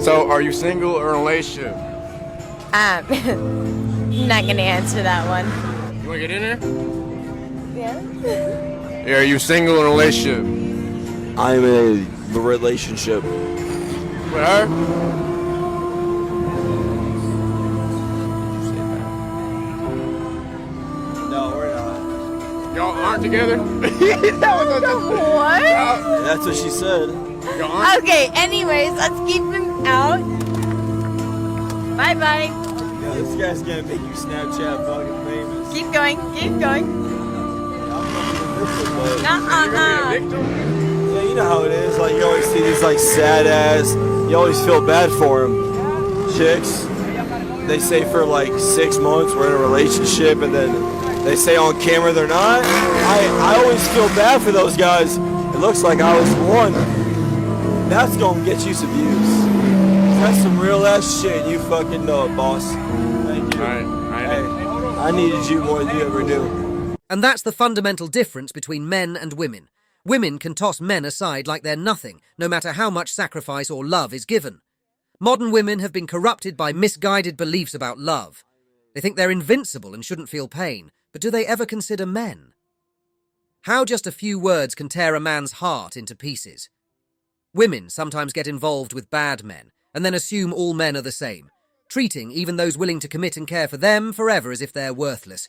So, are you single or in a relationship? I'm not gonna answer that one. You wanna get in there? Yeah. Yeah, are you single or in a relationship? I'm in a relationship. With her? No, we're not. Y'all aren't together? What? That's what she said. Y'all aren't? Okay, anyways, let's keep him out. Bye-bye. Yeah, this guy's gonna make you Snapchat fucking famous. Keep going, keep going. Yeah, you know how it is. Like, you always see these, like, sad ass. You always feel bad for them. Chicks, they say for like 6 months we're in a relationship, and then they say on camera they're not. I always feel bad for those guys. It looks like I was one. That's gonna get you some views. That's some real ass shit. You fucking know it, boss. Thank you. Hey, I needed you more than you ever do. And that's the fundamental difference between men and women. Women can toss men aside like they're nothing, no matter how much sacrifice or love is given. Modern women have been corrupted by misguided beliefs about love. They think they're invincible and shouldn't feel pain, but do they ever consider men? How just a few words can tear a man's heart into pieces. Women sometimes get involved with bad men, and then assume all men are the same, treating even those willing to commit and care for them forever as if they're worthless.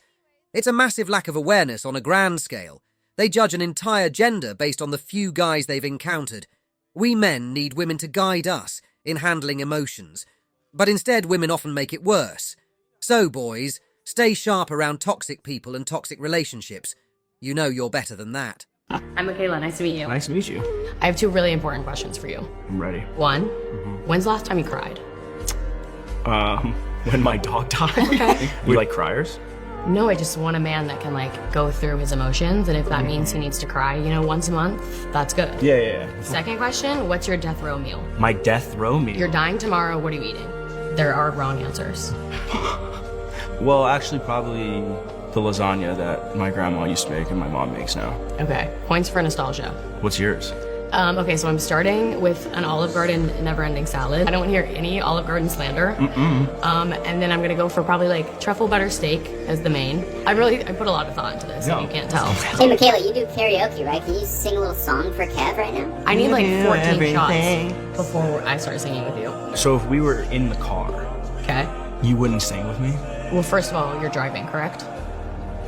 It's a massive lack of awareness on a grand scale. They judge an entire gender based on the few guys they've encountered. We men need women to guide us in handling emotions, but instead women often make it worse. So, boys, stay sharp around toxic people and toxic relationships. You know you're better than that. I'm Michaela, nice to meet you. Nice to meet you. I have 2 really important questions for you. I'm ready. One, when's the last time you cried? When my dog died. Okay. You like criers? No, I just want a man that can like go through his emotions, and if that means he needs to cry, you know, once a month, that's good. Yeah. Second question, what's your death row meal? My death row meal. You're dying tomorrow, what are you eating? There are wrong answers. Well, actually, probably the lasagna that my grandma used to make and my mom makes now. Okay, points for nostalgia. What's yours? Okay, so I'm starting with an Olive Garden never-ending salad. I don't want to hear any Olive Garden slander. And then I'm gonna go for probably like truffle butter steak as the main. I put a lot of thought into this, if you can't tell. Hey, Michaela, you do karaoke, right? Can you sing a little song for Kev right now? I need like 14 shots before I start singing with you. So if we were in the car, Okay? you wouldn't sing with me? Well, first of all, you're driving, correct?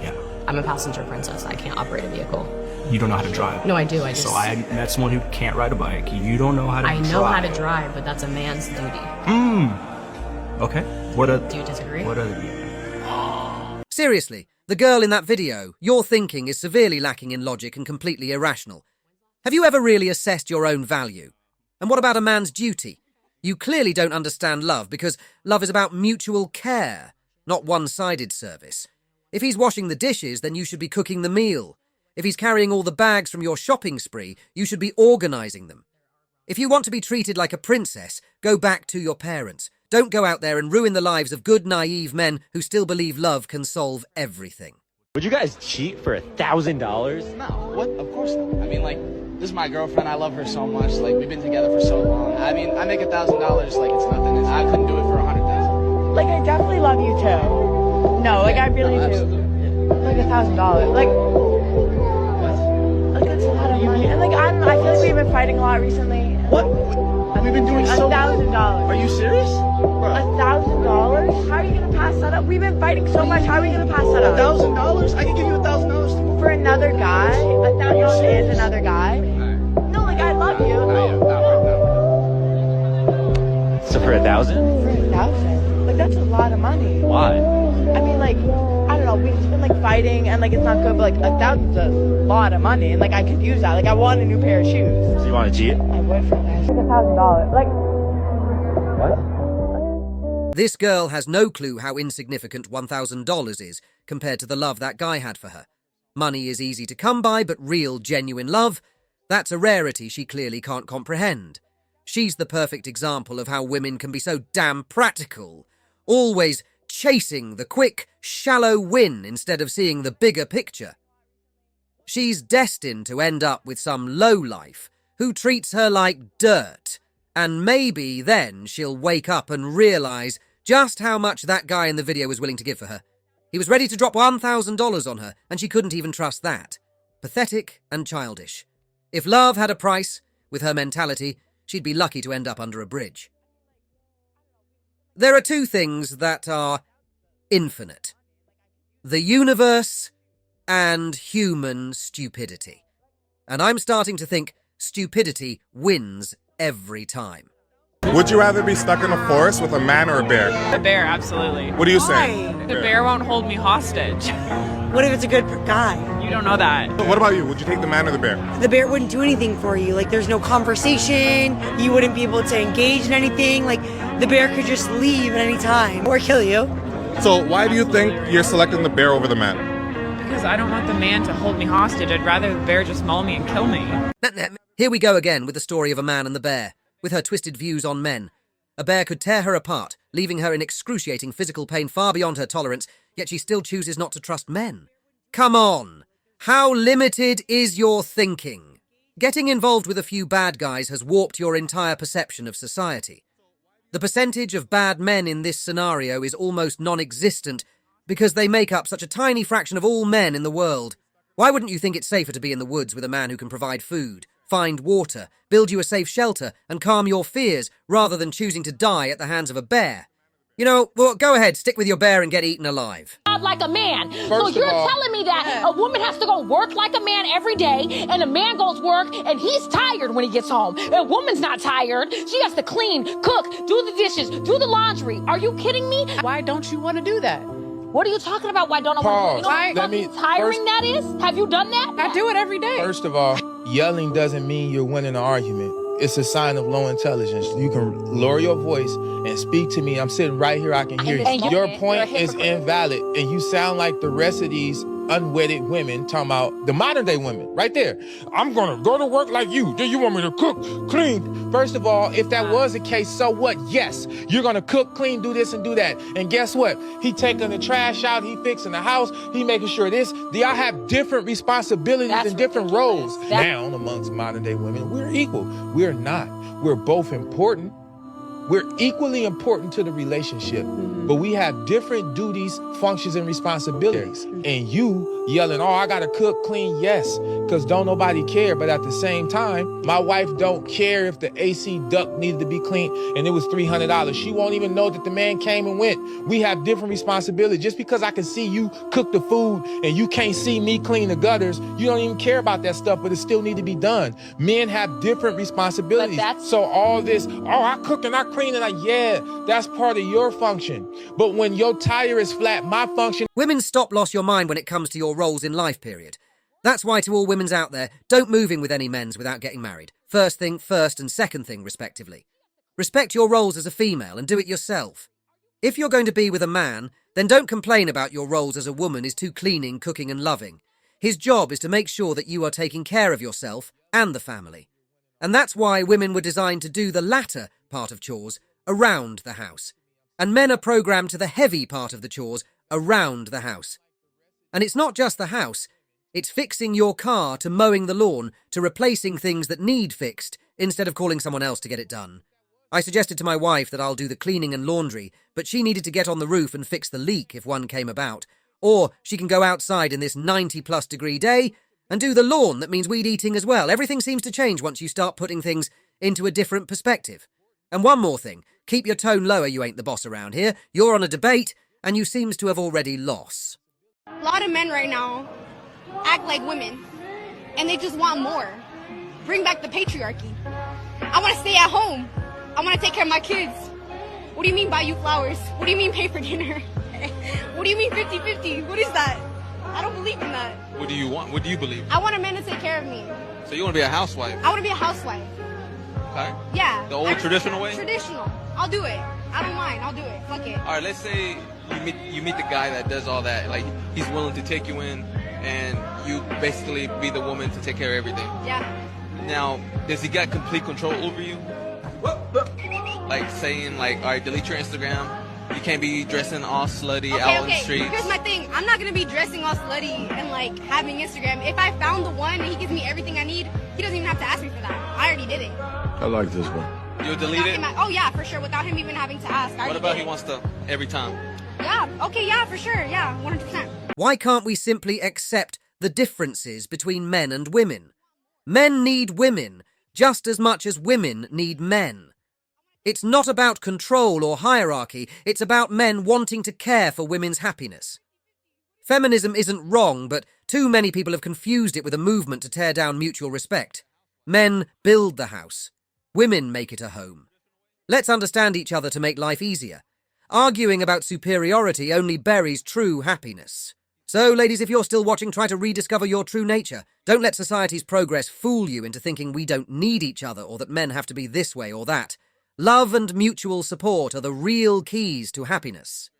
Yeah. I'm a passenger princess. I can't operate a vehicle. You don't know how to drive. No, I do. I just... So I met someone who can't ride a bike. You don't know how to drive. I know how to drive, but that's a man's duty. Okay. Do you disagree? What other Seriously, the girl in that video, your thinking is severely lacking in logic and completely irrational. Have you ever really assessed your own value? And what about a man's duty? You clearly don't understand love because love is about mutual care, not one-sided service. If he's washing the dishes, then you should be cooking the meal. If he's carrying all the bags from your shopping spree, you should be organising them. If you want to be treated like a princess, go back to your parents. Don't go out there and ruin the lives of good, naive men who still believe love can solve everything. Would you guys cheat for $1,000? No, what? Of course not. I mean, like, this is my girlfriend. I love her so much. Like, we've been together for so long. I mean, I make $1,000 like it's nothing. And I couldn't do it for 100,000. Like, I definitely love you too. No, like I really do. Like $1,000. Like that's a lot of money. And like I feel like we've been fighting a lot recently. What? We've been doing so $1,000. Are you serious? $1,000? How are you gonna pass that up? We've been fighting so much. How are we gonna pass that up? $1,000? I can give you $1,000 to move For another guy? $1,000 is another guy? No, like I love you. So for $1,000? For $1,000? Like that's a lot of money. Why? I mean, like, I don't know, we've just been like fighting and like it's not good, but like $1,000's a lot of money and like I could use that. Like I want a new pair of shoes. So you want to cheat? I would for that. Like $1,000. Like, What? This girl has no clue how insignificant $1,000 is compared to the love that guy had for her. Money is easy to come by, but real, genuine love, that's a rarity she clearly can't comprehend. She's the perfect example of how women can be so damn practical, always chasing the quick, shallow win instead of seeing the bigger picture. She's destined to end up with some lowlife who treats her like dirt And maybe then she'll wake up and realise just how much that guy in the video was willing to give for her. He was ready to drop $1,000 on her, and she couldn't even trust that. Pathetic and childish. If love had a price, with her mentality, she'd be lucky to end up under a bridge. There are two things that are infinite: the universe and human stupidity. And I'm starting to think stupidity wins every time. Would you rather be stuck in a forest with a man or a bear? The bear, absolutely. What do you say? The bear won't hold me hostage. What if it's a good guy? You don't know that. What about you? Would you take the man or the bear? The bear wouldn't do anything for you. Like, there's no conversation. You wouldn't be able to engage in anything. Like, the bear could just leave at any time or kill you. So why do you think you're selecting the bear over the man? Because I don't want the man to hold me hostage. I'd rather the bear just maul me and kill me. Here we go again with the story of a man and the bear, with her twisted views on men. A bear could tear her apart, leaving her in excruciating physical pain far beyond her tolerance, yet she still chooses not to trust men. Come on! How limited is your thinking? Getting involved with a few bad guys has warped your entire perception of society. The percentage of bad men in this scenario is almost non-existent because they make up such a tiny fraction of all men in the world. Why wouldn't you think it's safer to be in the woods with a man who can provide food, find water, build you a safe shelter, and calm your fears, rather than choosing to die at the hands of a bear? You know, well, go ahead, stick with your bear and get eaten alive. Like a man. So you're telling me that a woman has to go work like a man every day, and a man goes work and he's tired when he gets home. A woman's not tired. She has to clean, cook, do the dishes, do the laundry. Are you kidding me? Why don't you want to do that? What are you talking about? Why don't I want to do that? You know how fucking tiring that is? Have you done that? I do it every day. First of all, yelling doesn't mean you're winning an argument. It's a sign of low intelligence. You can lower your voice and speak to me. I'm sitting right here. I can hear you. Your point is invalid, and you sound like the rest of these unwedded women talking about the modern day women right there. I'm gonna go to work like you. Do you want me to cook, clean? First of all, if that was the case, so what? Yes, you're gonna cook, clean, do this and do that. And guess what? He taking the trash out, he fixing the house, he making sure this. Y'all have different responsibilities and different roles. Now, amongst modern day women, we're equal. We're not. We're both important. We're equally important to the relationship, but we have different duties, functions, and responsibilities. And you yelling, oh, I gotta cook, clean, yes, because don't nobody care. But at the same time, my wife don't care if the AC duct needed to be cleaned and it was $300. She won't even know that the man came and went. We have different responsibilities. Just because I can see you cook the food and you can't see me clean the gutters, you don't even care about that stuff, but it still need to be done. Men have different responsibilities. So all this, oh, I cook and I clean, and yeah, that's part of your function. But when your tire is flat, my function... Women, stop lost your mind when it comes to your roles in life, period. That's why to all women's out there, don't move in with any men's without getting married. First thing first and second thing, respectively. Respect your roles as a female and do it yourself. If you're going to be with a man, then don't complain about your roles as a woman is too cleaning, cooking and loving. His job is to make sure that you are taking care of yourself and the family. And that's why women were designed to do the latter part of chores around the house. And men are programmed to the heavy part of the chores around the house. And it's not just the house. It's fixing your car to mowing the lawn to replacing things that need fixed instead of calling someone else to get it done. I suggested to my wife that I'll do the cleaning and laundry, but she needed to get on the roof and fix the leak if one came about. Or she can go outside in this 90+ degree day and do the lawn that means weed eating as well. Everything seems to change once you start putting things into a different perspective. And one more thing, keep your tone lower, you ain't the boss around here. You're on a debate, and you seems to have already lost. A lot of men right now act like women, and they just want more. Bring back the patriarchy. I want to stay at home. I want to take care of my kids. What do you mean buy you flowers? What do you mean pay for dinner? What do you mean 50-50? What is that? I don't believe in that. What do you want? What do you believe in? I want a man to take care of me. So you want to be a housewife? I want to be a housewife. Okay. Yeah. The old traditional way? Traditional. I'll do it. I don't mind. I'll do it. Fuck it. All right, let's say you meet the guy that does all that. Like, he's willing to take you in, and you basically be the woman to take care of everything. Yeah. Now, does he got complete control over you? Like saying, like, all right, delete your Instagram. You can't be dressing all slutty out on the streets. Here's my thing. I'm not going to be dressing all slutty and, like, having Instagram. If I found the one and he gives me everything I need, he doesn't even have to ask me for that. I already did it. I like this one. You'll delete it? Oh yeah, for sure, without him even having to ask. What about he wants to every time? Yeah, okay, yeah, for sure, yeah, 100%. Why can't we simply accept the differences between men and women? Men need women just as much as women need men. It's not about control or hierarchy, it's about men wanting to care for women's happiness. Feminism isn't wrong, but too many people have confused it with a movement to tear down mutual respect. Men build the house. Women make it a home. Let's understand each other to make life easier. Arguing about superiority only buries true happiness. So, ladies, if you're still watching, try to rediscover your true nature. Don't let society's progress fool you into thinking we don't need each other or that men have to be this way or that. Love and mutual support are the real keys to happiness.